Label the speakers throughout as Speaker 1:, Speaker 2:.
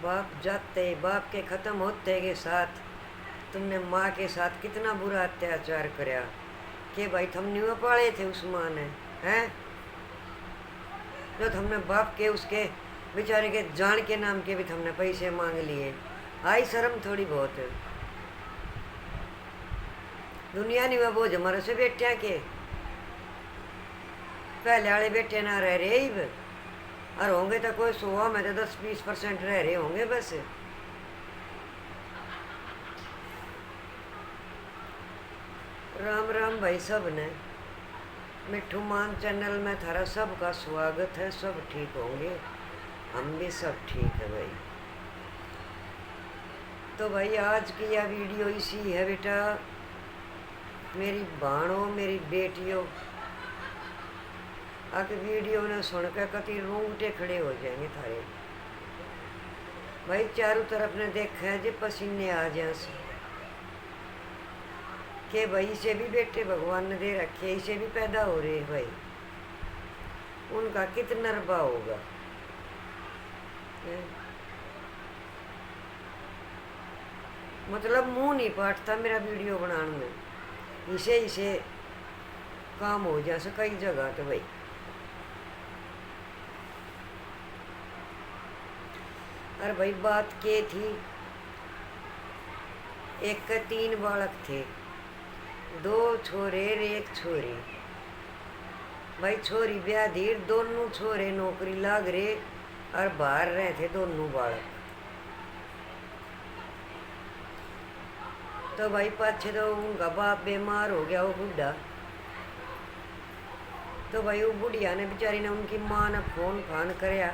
Speaker 1: बाप जाते बाप के ख़त्म होते के साथ तुमने माँ के साथ कितना बुरा अत्याचार कराया कि भाई तुमने वो पाले थे उस माँ ने, हैं? जो तुमने बाप के उसके बेचारे के जान के नाम के भी तुमने पैसे मांग लिए। आई शर्म थोड़ी बहुत है। दुनिया नहीं, वह बोझ हमारे से बेटिया के पहले वाले बेटे ना रह रहे ही और होंगे तो कोई 100 में तो 10-20% रह रहे होंगे बस। राम राम भाई सब ने। मिट्ठू मान चैनल में थारा सबका स्वागत है। सब ठीक होंगे, हम भी सब ठीक है भाई। तो भाई आज की यह वीडियो इसी है बेटा, मेरी बाणों मेरी बेटियों, आके वीडियो ने सुनकर कति रोंगटे खड़े हो जाएंगे थारे भाई। चारों तरफ ने देखा है जी पसीने आ जाए से कि भाई इसे भी बेटे भगवान ने दे रखे, इसे भी पैदा हो रहे भाई। उनका कितना नरबा होगा। मतलब मुंह नहीं पाटता मेरा वीडियो बनाने में, इसे काम हो जा कई जगह तो भाई। अरे भाई बात के थी, एक के 3 बालक थे, 2 छोरे और 1 छोरी। भाई छोरी ब्याह धीर, दोनों छोरे नौकरी लाग रहे और बाहर रहे थे दोनों बालक। तो भाई पाछे तो उनका बाप बीमार हो गया, वो बुढ़ा। तो भाई वो बुढ़िया ने बेचारी ने उनकी माँ ने फोन फान कराया,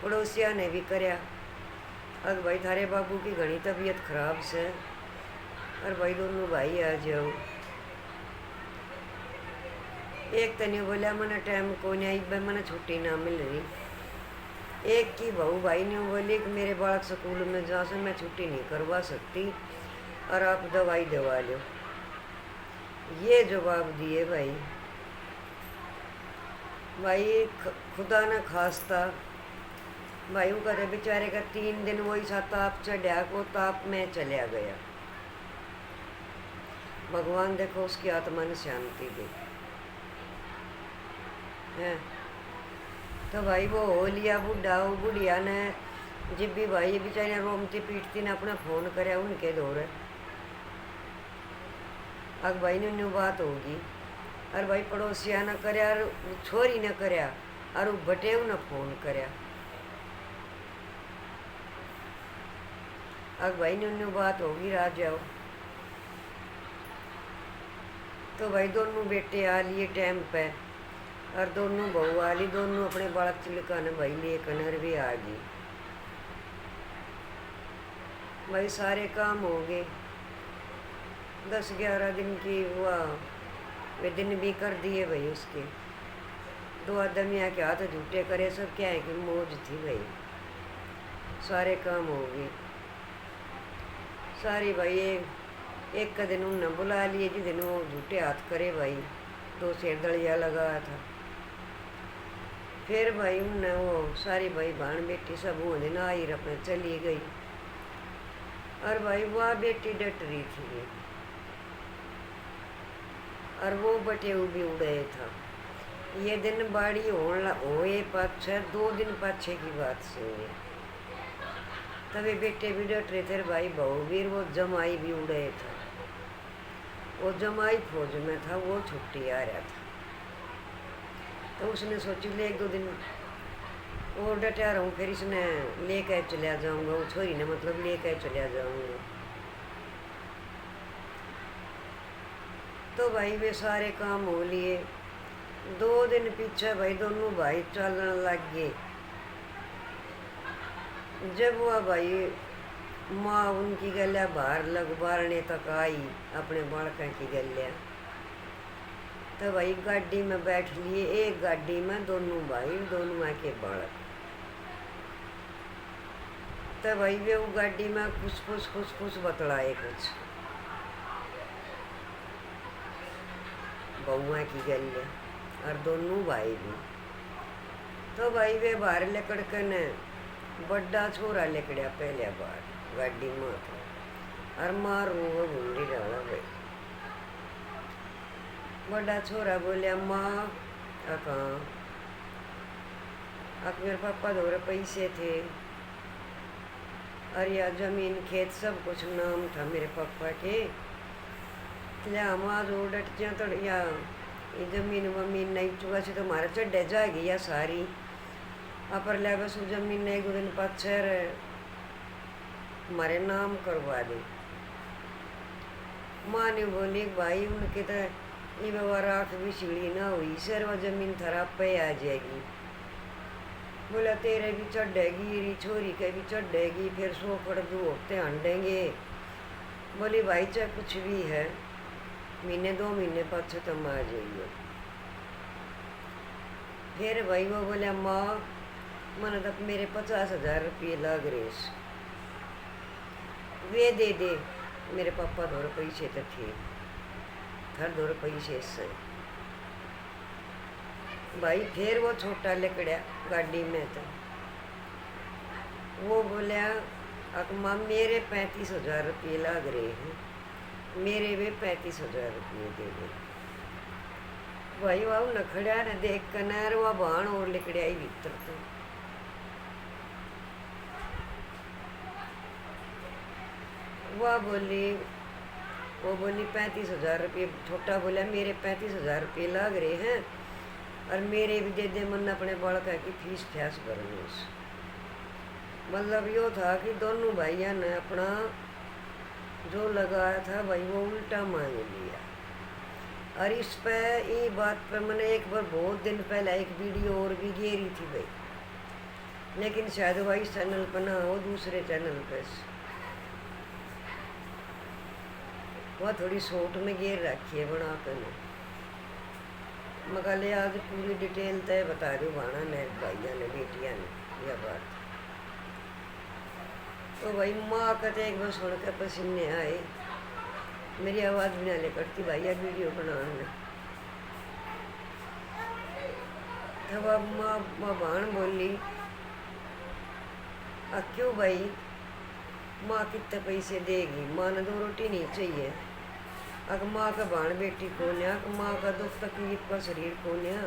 Speaker 1: पड़ोसिया ने भी कराया। अब भाई थारे बाबू की घनी तबीयत खराब से, और भाई दोनों भाई आ जाओ। एक तो नहीं बोला मैंने टाइम को नहीं आई, मैंने छुट्टी ना मिल रही। एक की बहू भाई ने बोली कि मेरे बालक स्कूल में जा से मैं छुट्टी नहीं करवा सकती और आप दवाई दवा लो। ये जवाब दिए भाई। भाई खुदा न खास्ता भाई वो कहते बेचारे का 3 दिन वही सा ताप चढ़ा को ताप में चला गया। भगवान देखो उसकी आत्मा ने शांति दी है। तो भाई वो हो लिया बुढ़ा, वो बुढ़िया ने जब भी भाई बेचारी रोमती पीटती ने अपना फोन कराया उनके दौरे। अब भाई ने न्यू बात होगी और भाई पड़ोसिया ने कराया और छोरी ने कराया और वो बटेव ने फोन कराया। अब भाई न्यू बात होगी राज जाओ। तो भाई दोनों बेटे आ लिए टाइम पे और दोनों बहू आ ली, दोनों अपने बालक चिलकाने भाई लिए कनर भी आ गई। भाई सारे काम हो गए, 10-11 दिन की हुआ वे दिन भी कर दिए भाई उसके। 2 आदमिया के हाथ झूठे करे, सब क्या है कि मौज थी भाई। सारे काम हो गए सारी भाई। एक का दिन उन्होंने बुला लिए जिस दिन वो झूठे हाथ करे भाई, 2 शेर दलिया लगाया था। फिर भाई उन्होंने वो सारी भाई बहन बेटी सब वो दिन आई अपने चली गई। और भाई वह बेटी डट रही थी और वो बटे भी उड़े था। ये दिन बाड़ी होए पाछे 2 दिन पाछे की बात से हुई। तभी बेटे भी डट रहे थे भाई, बहू भी, वो जमाई भी उड़े था। वो जमाई फौज में था, वो छुट्टी आ रहा था। तो उसने सोची ले 1-2 दिन और डटा रहूँ, फिर इसने लेकर चला जाऊंगा। वो छोरी ने मतलब लेकर चला जाऊंगा। तो भाई वे सारे काम हो लिए। 2 दिन पीछे भाई दोनों भाई चलने लग गए। जब वह भाई माँ उनकी गलिया बाहर बारने तक आई अपने बालका की गलिया, तो भाई गाड़ी में बैठ लिए। एक गाड़ी में दोनों भाई, दोनों माँ के बालक। तो भाई वे वो गाड़ी में खुश बतलाए कुछ बउआ की गलिया और दोनों भाई भी। तो भाई वे बाहर लकड़ कर बड़ा छोरा लेकड़िया पहले बार गाड़ी में था और मारू वो घूमरी रहा भाई। बड़ा छोरा बोलिया माँ अका मेरे पापा दो पैसे थे और या जमीन खेत सब कुछ नाम था मेरे पापा के, हम आज उड़ट तो या ये जमीन वमीन नहीं चुका से तो हमारा चढ़े जाएगी या सारी अपर लिया बस जमीन एक दो दिन पाछर हमारे नाम करवा दे। माँ ने बोली भाई उनके तो ये व्यवहार आँख भी सीढ़ी ना हुई सर वह जमीन थरा पे आ जाएगी। बोला तेरे भी चढ़ेगी री छोरी के भी चढ़ेगी फिर 100 फड़ 2 हफ्ते हंडेंगे। बोली भाई चाहे कुछ भी है महीने 2 महीने पाछे तुम आ जाइए। फिर भाई वो बोले माँ मन तब मेरे 50,000 रुपये लग रहे वे दे दे। मेरे पापा 2 पैसे तो थे हर 2 पैसे से भाई। फिर वो छोटा लेकड़िया गाड़ी में था वो बोलिया अकमा मेरे 35,000 रुपये लग रहे हैं मेरे वे 35,000 रुपये दे दे। भाई वाह न खड़ा न देख कर वह बाण और लिकड़िया ही भीतर तो वह बोली 35,000 रुपये। छोटा बोला मेरे 35,000 रुपये लग रहे हैं और मेरे भी दे दे मन अपने बालक की फीस फ्यास भरनी। मतलब यो था कि दोनों भाइयों ने अपना जो लगाया था भाई वो उल्टा मांग लिया। और इस पे ये बात पे मैंने एक बार बहुत दिन पहले एक वीडियो और भी गेरी थी भाई, लेकिन शायद भाई इस चैनल पर ना हो दूसरे चैनल पे वह थोड़ी शॉर्ट में गेर रखी है बना कर। मकाले आज पूरी डिटेल तय बता रही हूँ भाना ने भाइया ने बेटिया ने यह बात। तो भाई माँ कहते एक बार सुन कर पसीने आए मेरी आवाज़ भी ना ले करती भैया वीडियो बनाने। तब अब माँ भान बोली क्यों भाई माँ कितने पैसे देगी, माँ ने 2 रोटी नहीं चाहिए। अगर माँ का भाण बेटी कौन है, माँ का दुख तकलीफ का शरीर कौन है,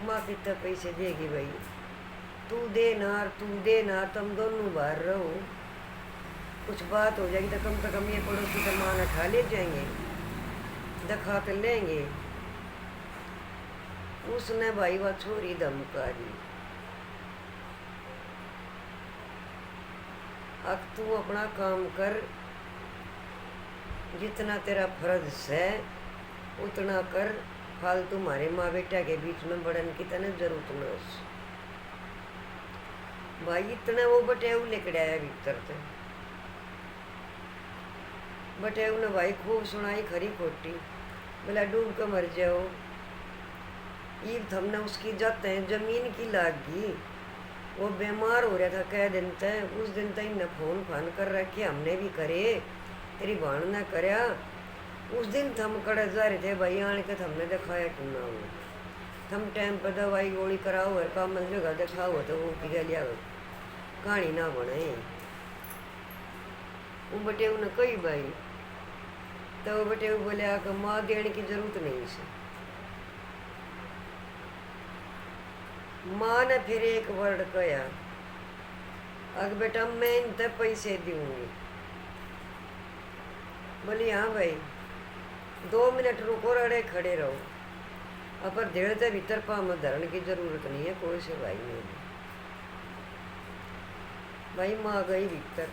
Speaker 1: माँ कितने पैसे देगी भाई। तू दे ना तुम दोनों बाहर रहो कुछ बात हो जाएगी तो कम से कम ये पड़ोसी का मान उठा ले जाएंगे दिखा कर लेंगे। उसने भाई वह छोरी धमका दी अब तू अपना काम कर जितना तेरा फर्ज है उतना कर, फालतू हमारे माँ बेटा के बीच में बढ़न की तने जरूरत न। भाई इतना वो बटेऊ लेकर आया भीतर से। बटेऊ ने भाई खूब सुनाई खरी खोटी बोला डूब कर मर जाओ। ईब हमने उसकी जाते हैं जमीन की लागी वो बीमार हो रहा था कह दिन तक। उस दिन तक न फोन फान कर रखे हमने भी करे तेरी भाण ने करया। उस दिन थम कड़े जा रहे थे भाई आने के हमने दिखाया क्यों ना हो। थम टाइम पर दवाई गोली कराओ और काम जगह दिखाओ तो वो पिघा लिया कहानी ना बने। वो बटे उन्हें कही भाई तो वो बटे बोले कि माँ देने की जरूरत नहीं से। माँ ने फिर एक वर्ड कहा अगर बेटा मैं इन तक पैसे दूंगी। बोली हाँ भाई 2 मिनट रुको रड़े खड़े रहो पर देर से भीतर पाम धरण की जरूरत नहीं है कोई से भाई नहीं। भाई माँ गई भीतर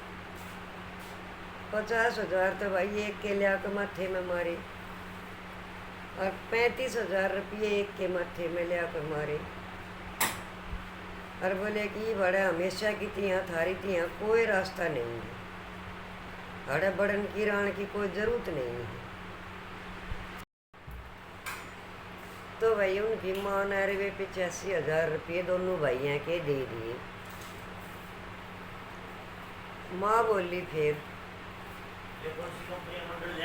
Speaker 1: 50,000 तो भाई एक के लिया के माथे में मारे और 35,000 रुपये एक के माथे में लिया कर मारे और बोले कि बड़ा हमेशा की तियाँ थारी तियाँ कोई रास्ता नहीं है, हड़े बड़न की रान की कोई जरूरत नहीं है। तो भाई उनकी माँ ने वे 85,000 रुपये दोनों भाइयों के दे दिए। माँ बोली फिर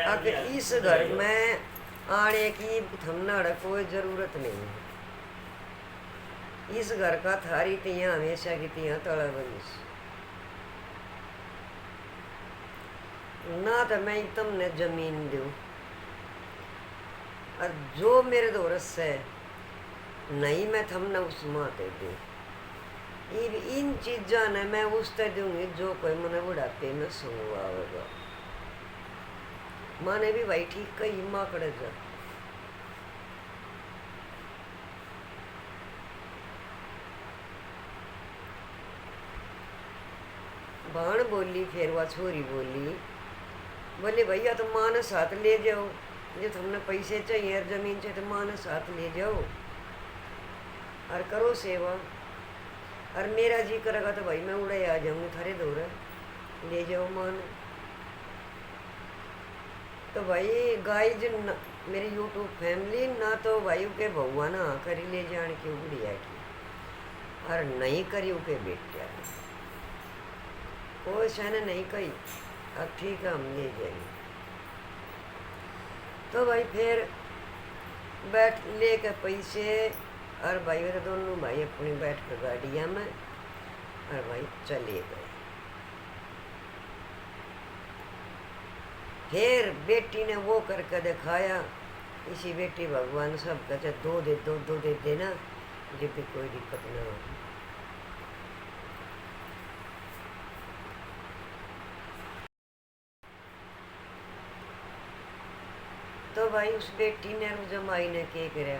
Speaker 1: अब इस घर में आने की थमना कोई जरूरत नहीं है। इस घर का थारी तियाँ हमेशा की तियाँ तला बनीस ना तो मैं तुमने जमीन दूँ और जो मेरे दोरस है नहीं मैं थमने उस माते दूँ। इन चीज़ा ने मैं उस तरह दूंगी जो कोई मने बुढ़ापे में सुंगवा होगा। माने भी भाई ठीक कही माकड़ जा बाण बोली। फिर वह छोरी बोली, बोले भैया तो माँ ने साथ ले जाओ, जो तुमने पैसे चाहिए और जमीन चाहिए तो माँ ने साथ ले जाओ और करो सेवा। और मेरा जी करेगा तो भाई मैं उड़े आ जाऊंगी थारे दौर, ले जाओ माँ ने। तो भाई गाइज मेरी यूट्यूब फैमिली ना तो भाई के बउआ ना करी ले जान की उड़िया की और नहीं करी के बेटिया कोई शाने नहीं कही। अब ठीक है हम ले जाएंगे। तो भाई फिर बैठ ले के पैसे और भाई मेरे दोनों भाई अपनी बैठ कर गाड़िया में और भाई चले गए। फिर बेटी ने वो करके दिखाया। इसी बेटी भगवान सब कहते दो दे देना जब भी कोई दिक्कत ना हो। तो भाई उस बेटी ने और जमाई ने क्या कराया,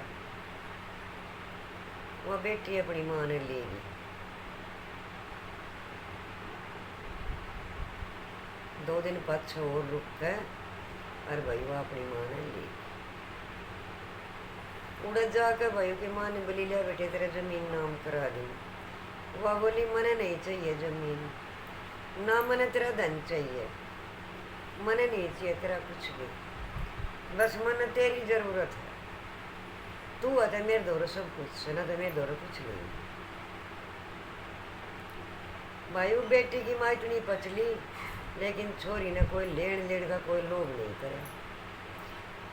Speaker 1: वो बेटी अपनी माँ ने ले गई। 2 दिन पाछे और रुक के और भाई वो अपनी माँ ने ली। उड़े जाके भाई की माँ ने बोली ले बेटे तेरे जमीन नाम करा दी। वह बोली मने नहीं चाहिए जमीन, ना मने तेरा धन चाहिए, मने नहीं चाहिए तेरा कुछ भी, बस मने तेरी जरूरत है। तू आता मेरे दौरे सब कुछ, ना तो मेरे दौरे कुछ नहीं। भाई वो बेटी की माँ इतनी पचली, लेकिन छोरी ने कोई लेन का कोई लोभ नहीं करे।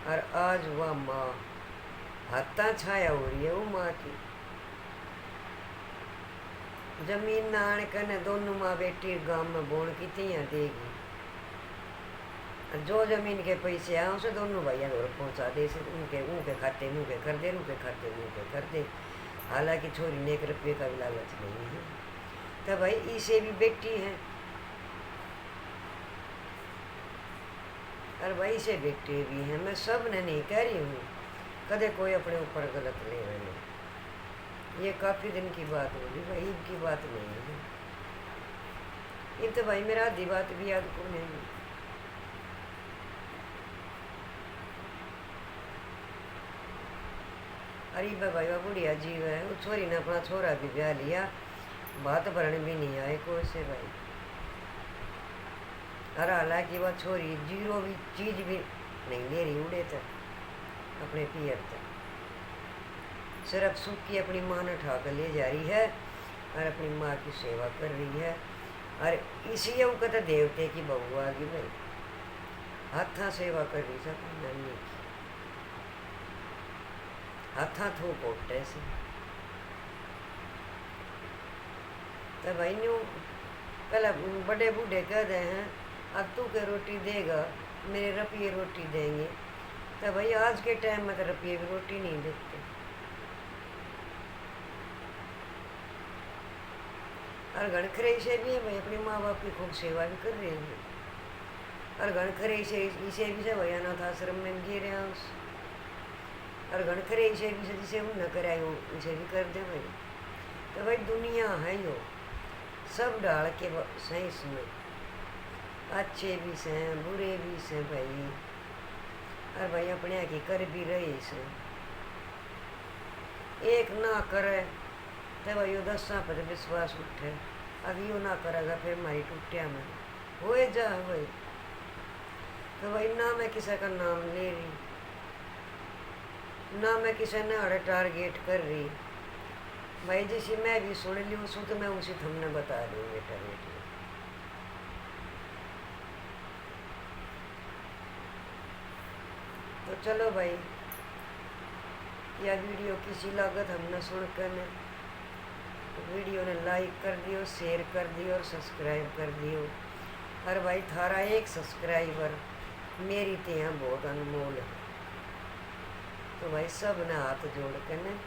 Speaker 1: और आज वह माँ हत्ता छाया हो रही है। वो माँ की जमीन ना आने करने दोनों माँ बेटी गांव में बोन की तियाँ देगी। जो जमीन के पैसे आए उसे दोनों भैया और पहुँचा दे से उनके खाते मुँह के कर दे, उनके खाते मुँह के कर दे। हालांकि छोरी ने 1 रुपये का भी लालच नहीं है। तो भाई इसे भी बेटी है और भाई से बेटे भी हैं। मैं सब ने नहीं कह रही हूँ, कदे कोई अपने ऊपर गलत ले रहे। ये काफ़ी दिन की बात होगी भाई, ईद की बात नहीं है। ये तो भाई मेरा आधी बात भी याद को नहीं। अरे भाई वह बुढ़िया जीव है। वो छोरी ने अपना छोरा भी ब्याह लिया, बात भरण भी नहीं आए कोई से भाई। और हालांकि वह छोरी जीरो भी चीज भी नहीं ले रही उड़े तक अपने पियर तक, सिर्फ सुख की अपनी माँ ने उठा कर ले जा रही है और अपनी माँ की सेवा कर रही है। और इसी वो कहते देवते की बहू आ गई भाई, हाथा सेवा कर रही सब नानी की, हाथा थो पोटे से। तो भाई न्यू पहले बड़े बूढ़े कह रहे हैं अब तू के रोटी देगा मेरे रुपये रोटी देंगे। तो भाई आज के टाइम में तो रुपये भी रोटी नहीं देते। और गणखरे से भी है भाई, अपने माँ बाप की खूब सेवा भी कर रहे हैं। और गणखरे से इसे भी से भाई अनाथ आश्रम में गिर रहे उस, और गणखरे इसे भी से जिसे न कराए हो इसे भी कर दे भाई। तो भाई दुनिया है यो सब डाल के सही इसमें, अच्छे भी से बुरे भी से भाई। और भाई अपने यहाँ की कर भी रही से, एक ना करे तो भाई वो 10 पर विश्वास उठे। अब यो ना करेगा फिर हमारी टूटिया में हो जा भाई। तो भाई ना मैं किसी का नाम ले रही, ना मैं किसी ने अड़े टारगेट कर रही भाई। जैसे मैं भी सुन ली उसको तो मैं उसी तुमने बता रही हूँ बेटा बेटी। तो चलो भाई, यह वीडियो किसी लागत हमने सुनकर वीडियो ने लाइक कर दियो, शेयर कर दियो और सब्सक्राइब कर दियो। और भाई थारा एक सब्सक्राइबर मेरी तो यहाँ बहुत अनमोल है। तो भाई सब ने हाथ जोड़ कर न